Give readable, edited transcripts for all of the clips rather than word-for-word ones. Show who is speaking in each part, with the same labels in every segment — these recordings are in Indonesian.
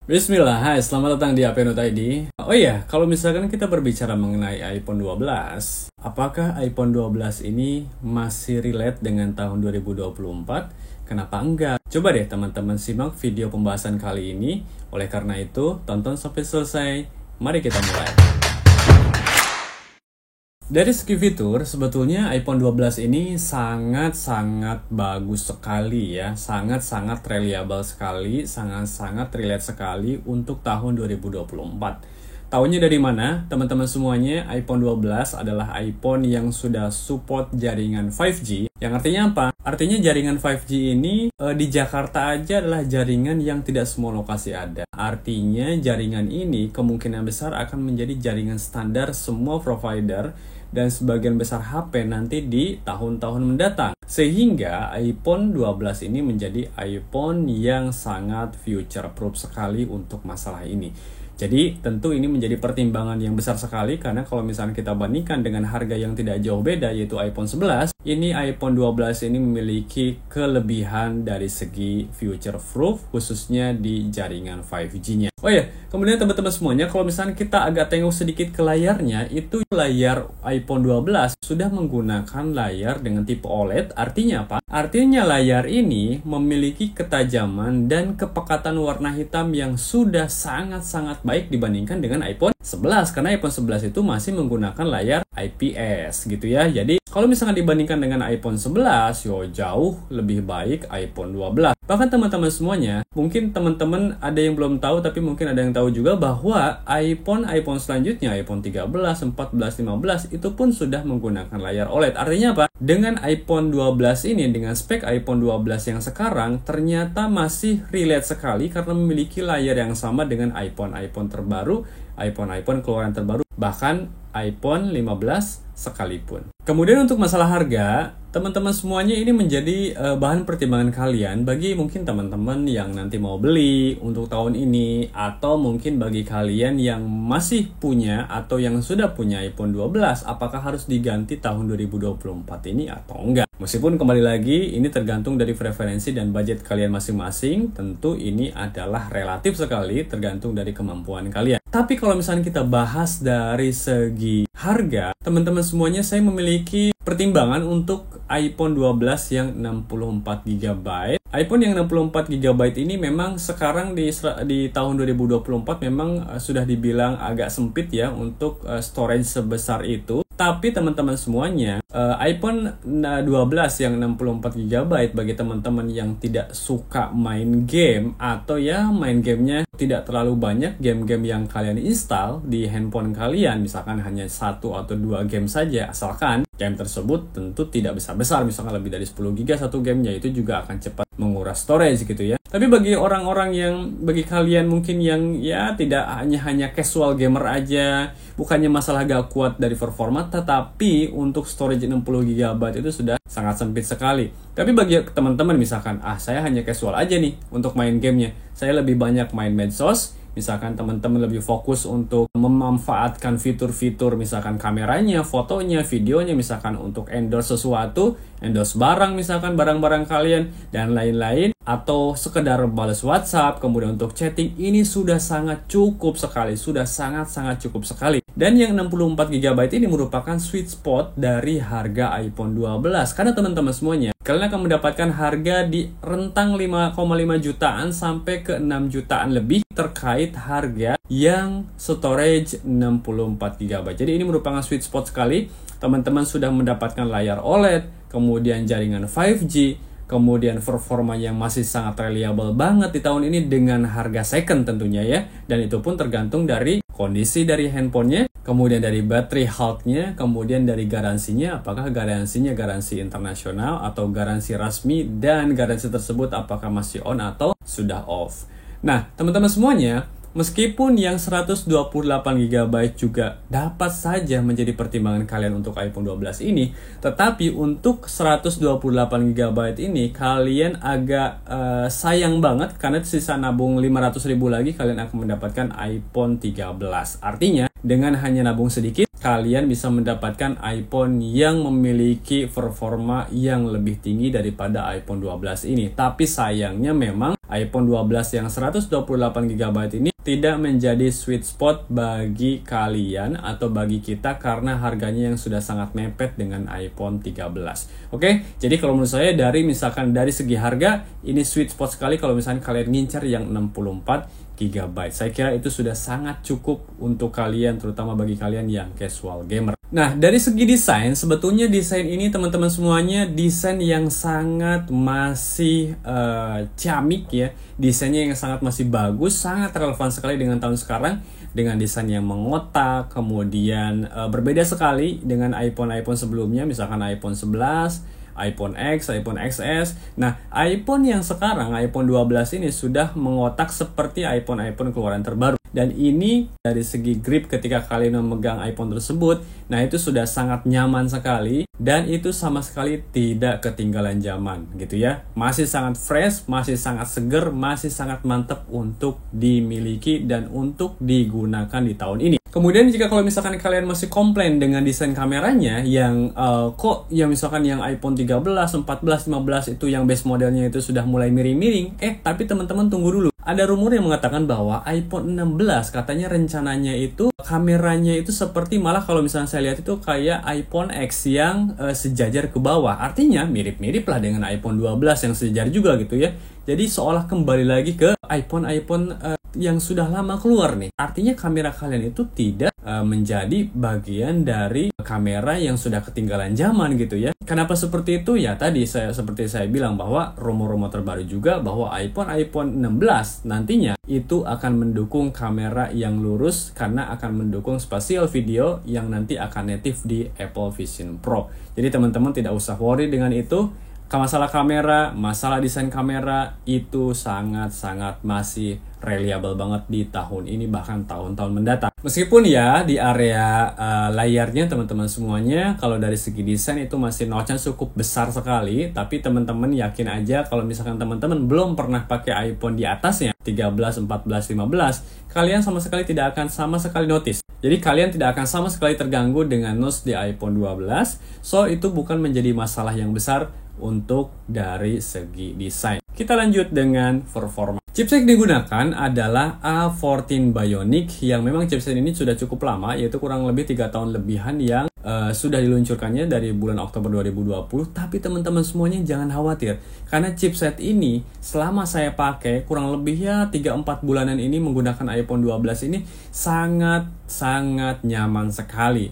Speaker 1: Bismillah, hai, selamat datang di AP.id. Oh iya, kalau misalkan kita berbicara mengenai iPhone 12, apakah iPhone 12 ini masih relate dengan tahun 2024? Kenapa enggak? Coba deh teman-teman simak video pembahasan kali ini. Oleh karena itu, tonton sampai selesai. Mari kita mulai. Dari segi fitur, sebetulnya iPhone 12 ini sangat-sangat bagus sekali ya. Sangat-sangat reliable sekali, sangat-sangat relate sekali untuk tahun 2024. Tahunnya dari mana? Teman-teman semuanya, iPhone 12 adalah iPhone yang sudah support jaringan 5G. Yang artinya apa? Artinya jaringan 5G ini di Jakarta aja adalah jaringan yang tidak semua lokasi ada. Artinya jaringan ini kemungkinan besar akan menjadi jaringan standar semua provider dan sebagian besar HP nanti di tahun-tahun mendatang. Sehingga iPhone 12 ini menjadi iPhone yang sangat future proof sekali untuk masalah ini. Jadi tentu ini menjadi pertimbangan yang besar sekali karena kalau misalnya kita bandingkan dengan harga yang tidak jauh beda yaitu iPhone 11, ini iPhone 12 ini memiliki kelebihan dari segi future proof khususnya di jaringan 5G-nya. Oh ya, kemudian teman-teman semuanya kalau misalnya kita agak tengok sedikit ke layarnya, itu layar iPhone 12 sudah menggunakan layar dengan tipe OLED. Artinya apa? Artinya layar ini memiliki ketajaman dan kepekatan warna hitam yang sudah sangat-sangat baik dibandingkan dengan iPhone 11 karena iPhone 11 itu masih menggunakan layar IPS gitu ya. Jadi kalau misalkan dibandingkan dengan iPhone 11, jauh lebih baik iPhone 12. Bahkan teman-teman semuanya, mungkin teman-teman ada yang belum tahu tapi mungkin ada yang tahu juga bahwa iPhone selanjutnya, iPhone 13, 14, 15 itu pun sudah menggunakan layar OLED. Artinya apa? Dengan iPhone 12 ini, dengan spek iPhone 12 yang sekarang ternyata masih relate sekali karena memiliki layar yang sama dengan iPhone terbaru, iPhone keluaran terbaru, bahkan iPhone 15 sekalipun. Kemudian untuk masalah harga, teman-teman semuanya ini menjadi bahan pertimbangan kalian bagi mungkin teman-teman yang nanti mau beli untuk tahun ini, atau mungkin bagi kalian yang masih punya atau yang sudah punya iPhone 12, apakah harus diganti tahun 2024 ini atau enggak. Meskipun kembali lagi ini tergantung dari preferensi dan budget kalian masing-masing, tentu ini adalah relatif sekali tergantung dari kemampuan kalian. Tapi kalau misalnya kita bahas dari segi harga, teman-teman semuanya saya memiliki pertimbangan untuk iPhone 12 yang 64GB. iPhone yang 64GB ini memang sekarang di tahun 2024 memang sudah dibilang agak sempit ya untuk storage sebesar itu. Tapi teman-teman semuanya, iPhone 12 yang 64GB bagi teman-teman yang tidak suka main game atau ya main gamenya tidak terlalu banyak, game-game yang kalian install di handphone kalian, misalkan hanya 1 atau 2 game saja, asalkan game tersebut tentu tidak besar-besar, misalkan lebih dari 10GB satu gamenya, itu juga akan cepat menguras storage gitu ya. Tapi bagi bagi kalian mungkin yang ya tidak hanya casual gamer aja, bukannya masalah gak kuat dari performa, tetapi untuk storage 60GB itu sudah sangat sempit sekali. Tapi bagi teman-teman misalkan, saya hanya casual aja nih untuk main gamenya, saya lebih banyak main medsos, misalkan teman-teman lebih fokus untuk memanfaatkan fitur-fitur misalkan kameranya, fotonya, videonya, misalkan untuk endorse sesuatu, endorse barang misalkan barang-barang kalian dan lain-lain, atau sekedar balas WhatsApp, kemudian untuk chatting, ini sudah sangat cukup sekali, sudah sangat-sangat cukup sekali. Dan yang 64GB ini merupakan sweet spot dari harga iPhone 12 karena teman-teman semuanya, kalian akan mendapatkan harga di rentang 5,5 jutaan sampai ke 6 jutaan lebih terkait harga yang storage 64GB. Jadi ini merupakan sweet spot sekali. Teman-teman sudah mendapatkan layar OLED, kemudian jaringan 5G, kemudian performa yang masih sangat reliable banget di tahun ini dengan harga second tentunya ya. Dan itu pun tergantung dari kondisi dari handphonenya, kemudian dari battery health-nya, kemudian dari garansinya, apakah garansinya garansi internasional atau garansi resmi, dan garansi tersebut apakah masih on atau sudah off. Nah, teman-teman semuanya, meskipun yang 128GB juga dapat saja menjadi pertimbangan kalian untuk iPhone 12 ini, tetapi untuk 128GB ini kalian agak sayang banget karena sisa nabung 500.000 lagi kalian akan mendapatkan iPhone 13. Artinya dengan hanya nabung sedikit, kalian bisa mendapatkan iPhone yang memiliki performa yang lebih tinggi daripada iPhone 12 ini. Tapi sayangnya memang iPhone 12 yang 128GB ini tidak menjadi sweet spot bagi kalian atau bagi kita karena harganya yang sudah sangat mepet dengan iPhone 13. Oke, jadi kalau menurut saya misalkan dari segi harga ini sweet spot sekali kalau misalkan kalian ngincar yang 64GB. Saya kira itu sudah sangat cukup untuk kalian, terutama bagi kalian yang casual gamer. Nah, dari segi desain, sebetulnya desain ini teman-teman semuanya desain yang sangat masih ciamik ya. Desainnya yang sangat masih bagus, sangat relevan sekali dengan tahun sekarang. Dengan desain yang mengotak, kemudian berbeda sekali dengan iPhone sebelumnya, misalkan iPhone 11, iPhone X, iPhone XS. Nah, iPhone yang sekarang, iPhone 12 ini sudah mengotak seperti iPhone keluaran terbaru. Dan ini dari segi grip ketika kalian memegang iPhone tersebut, nah itu sudah sangat nyaman sekali. Dan itu sama sekali tidak ketinggalan zaman gitu ya. Masih sangat fresh, masih sangat seger, masih sangat mantap untuk dimiliki dan untuk digunakan di tahun ini. Kemudian jika kalau misalkan kalian masih komplain dengan desain kameranya yang misalkan yang iPhone 13, 14, 15 itu yang base modelnya itu sudah mulai miring-miring. Tapi teman-teman tunggu dulu. Ada rumor yang mengatakan bahwa iPhone 16 katanya rencananya itu kameranya itu seperti malah kalau misalnya saya lihat itu kayak iPhone X yang sejajar ke bawah. Artinya mirip-mirip lah dengan iPhone 12 yang sejajar juga gitu ya. Jadi seolah kembali lagi ke iPhone yang sudah lama keluar nih. Artinya kamera kalian itu tidak menjadi bagian dari kamera yang sudah ketinggalan zaman gitu ya. Kenapa seperti itu? Ya tadi seperti saya bilang bahwa rumor-rumor terbaru juga bahwa iPhone 16 nantinya itu akan mendukung kamera yang lurus karena akan mendukung spatial video yang nanti akan native di Apple Vision Pro. Jadi teman-teman tidak usah worry dengan itu. Masalah kamera, masalah desain kamera itu sangat-sangat masih reliable banget di tahun ini bahkan tahun-tahun mendatang. Meskipun ya di area layarnya teman-teman semuanya kalau dari segi desain itu masih notch-nya cukup besar sekali, tapi teman-teman yakin aja kalau misalkan teman-teman belum pernah pakai iPhone di atasnya 13, 14, 15, kalian sama sekali tidak akan sama sekali notice. Jadi kalian tidak akan sama sekali terganggu dengan notch di iPhone 12. So itu bukan menjadi masalah yang besar untuk dari segi desain. Kita lanjut dengan performa. Chipset yang digunakan adalah A14 Bionic yang memang chipset ini sudah cukup lama, yaitu kurang lebih 3 tahun lebihan yang sudah diluncurkannya dari bulan Oktober 2020. Tapi teman-teman semuanya jangan khawatir, karena chipset ini selama saya pakai kurang lebih ya 3-4 bulanan ini menggunakan iPhone 12 ini sangat nyaman sekali,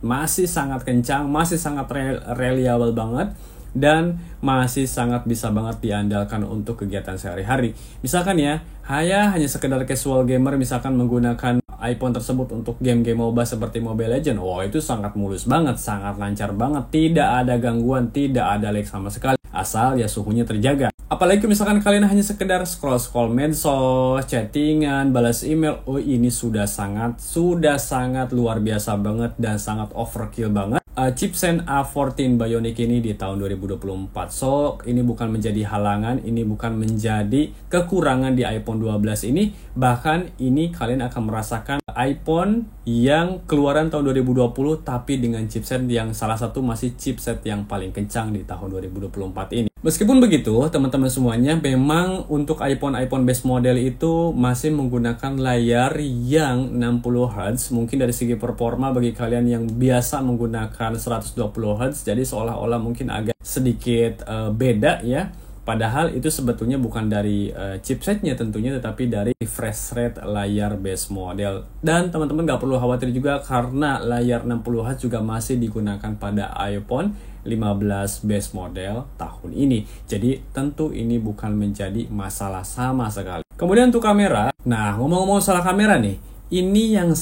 Speaker 1: masih sangat kencang, masih sangat reliable banget, dan masih sangat bisa banget diandalkan untuk kegiatan sehari-hari. Misalkan ya, hanya sekedar casual gamer misalkan menggunakan iPhone tersebut untuk game-game MOBA seperti Mobile Legends. Itu sangat mulus banget, sangat lancar banget, tidak ada gangguan, tidak ada lag sama sekali. Asal ya suhunya terjaga. Apalagi misalkan kalian hanya sekedar scroll medsos, chattingan, balas email, ini sudah sangat luar biasa banget dan sangat overkill banget. Chipset A14 Bionic ini di tahun 2024. So, ini bukan menjadi halangan, ini bukan menjadi kekurangan di iPhone 12 ini. Bahkan ini kalian akan merasakan iPhone yang keluaran tahun 2020 tapi dengan chipset yang salah satu masih chipset yang paling kencang di tahun 2024 ini. Meskipun begitu, teman-teman semuanya, memang untuk iPhone base model itu masih menggunakan layar yang 60Hz. Mungkin dari segi performa bagi kalian yang biasa menggunakan 120Hz, jadi seolah-olah mungkin agak sedikit beda ya. Padahal itu sebetulnya bukan dari chipsetnya tentunya, tetapi dari refresh rate layar base model. Dan teman-teman gak perlu khawatir juga karena layar 60Hz juga masih digunakan pada iPhone 15 base model tahun ini. Jadi tentu ini bukan menjadi masalah sama sekali. Kemudian untuk kamera, nah ngomong-ngomong soal kamera nih, ini yang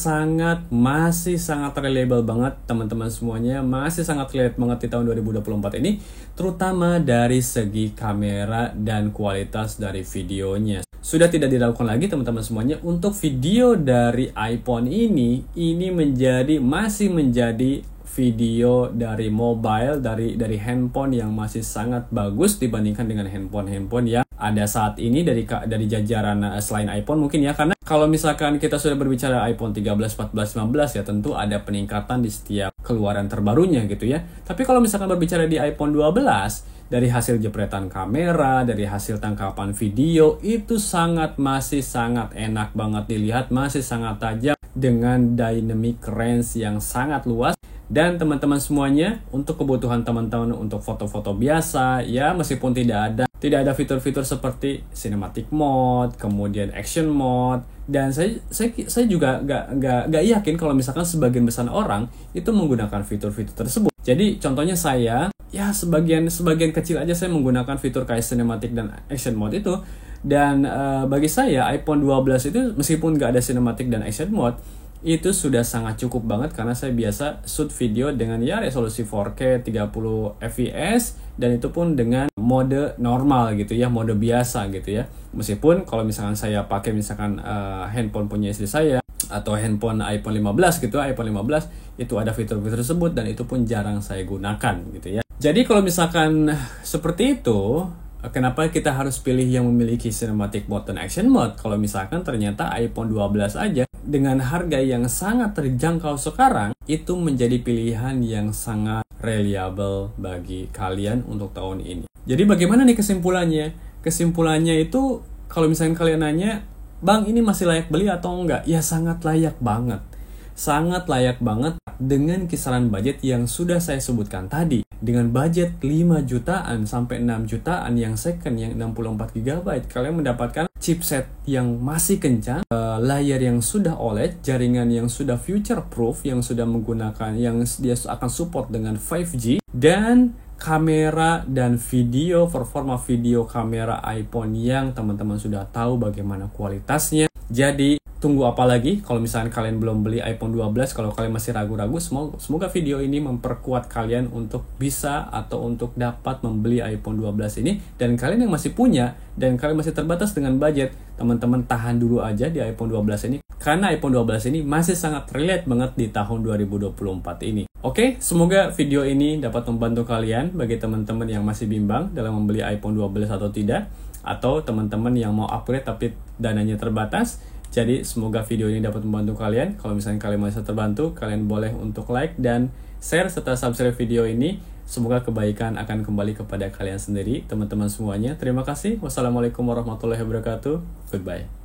Speaker 1: masih sangat reliable banget teman-teman semuanya, masih sangat relate banget di tahun 2024 ini, terutama dari segi kamera dan kualitas dari videonya. Sudah tidak diragukan lagi teman-teman semuanya, untuk video dari iPhone ini masih menjadi video dari mobile, dari handphone yang masih sangat bagus dibandingkan dengan handphone yang ada saat ini dari jajaran selain iPhone mungkin ya, karena kalau misalkan kita sudah berbicara iPhone 13, 14, 15 ya tentu ada peningkatan di setiap keluaran terbarunya gitu ya. Tapi kalau misalkan berbicara di iPhone 12, dari hasil jepretan kamera, dari hasil tangkapan video, itu masih sangat enak banget dilihat, masih sangat tajam dengan dynamic range yang sangat luas. Dan teman-teman semuanya, untuk kebutuhan teman-teman untuk foto-foto biasa, ya meskipun tidak ada fitur-fitur seperti cinematic mode, kemudian action mode, dan saya juga nggak yakin kalau misalkan sebagian besar orang itu menggunakan fitur-fitur tersebut. Jadi contohnya saya, ya sebagian kecil aja saya menggunakan fitur kayak cinematic dan action mode itu. Dan bagi saya iPhone 12 itu meskipun nggak ada cinematic dan action mode, itu sudah sangat cukup banget karena saya biasa shoot video dengan ya resolusi 4K 30 fps dan itu pun dengan mode normal gitu ya, mode biasa gitu ya. Meskipun kalau misalkan saya pakai misalkan handphone punya istri saya atau handphone iPhone 15 gitu, iPhone 15 itu ada fitur-fitur tersebut dan itu pun jarang saya gunakan gitu ya. Jadi kalau misalkan seperti itu, kenapa kita harus pilih yang memiliki cinematic mode dan action mode kalau misalkan ternyata iPhone 12 aja dengan harga yang sangat terjangkau sekarang itu menjadi pilihan yang sangat reliable bagi kalian untuk tahun ini. Jadi bagaimana nih kesimpulannya? Kesimpulannya itu kalau misalkan kalian nanya, "Bang, ini masih layak beli atau enggak?" Ya sangat layak banget. Sangat layak banget dengan kisaran budget yang sudah saya sebutkan tadi. Dengan budget 5 jutaan sampai 6 jutaan yang second yang 64 GB, kalian mendapatkan chipset yang masih kencang, layar yang sudah OLED, jaringan yang sudah future proof, yang sudah menggunakan, yang dia akan support dengan 5G, dan kamera dan video, performa video kamera iPhone yang teman-teman sudah tahu bagaimana kualitasnya. Jadi tunggu apa lagi? Kalau misalnya kalian belum beli iPhone 12, kalau kalian masih ragu-ragu, semoga video ini memperkuat kalian untuk bisa atau untuk dapat membeli iPhone 12 ini. Dan kalian yang masih punya dan kalian masih terbatas dengan budget, teman-teman tahan dulu aja di iPhone 12 ini, karena iPhone 12 ini masih sangat relate banget di tahun 2024 ini. Oke, semoga video ini dapat membantu kalian bagi teman-teman yang masih bimbang dalam membeli iPhone 12 atau tidak, atau teman-teman yang mau upgrade tapi dananya terbatas. Jadi semoga video ini dapat membantu kalian. Kalau misalnya kalian merasa terbantu, kalian boleh untuk like dan share serta subscribe video ini. Semoga kebaikan akan kembali kepada kalian sendiri, teman-teman semuanya. Terima kasih. Wassalamualaikum warahmatullahi wabarakatuh. Goodbye.